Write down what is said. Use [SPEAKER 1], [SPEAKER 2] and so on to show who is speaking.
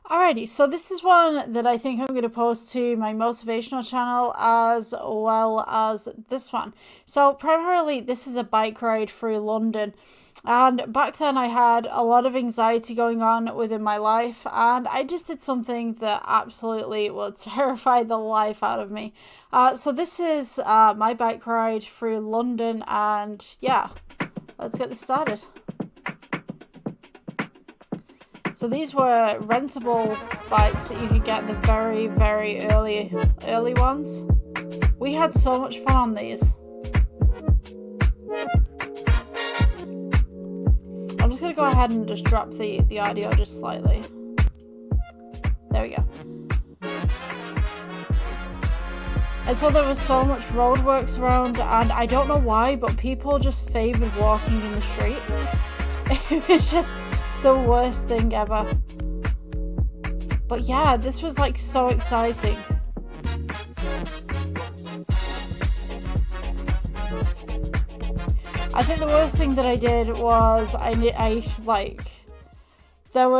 [SPEAKER 1] Alrighty, so this is one that I think I'm going to post to my motivational channel as well as this one. So primarily this is a bike ride through London, and back then I had a lot of anxiety going on within my life, and I just did something that absolutely would terrify the life out of me. So this is my bike ride through London, and yeah, let's get this started. So these were rentable bikes that you could get the very, very early ones. We had so much fun on these. I'm just going to go ahead and just drop the audio just slightly. There we go. And so there was so much roadworks around, and I don't know why, but people just favoured walking in the street. It was just the worst thing ever. But yeah, this was like so exciting. I think the worst thing that I did was there was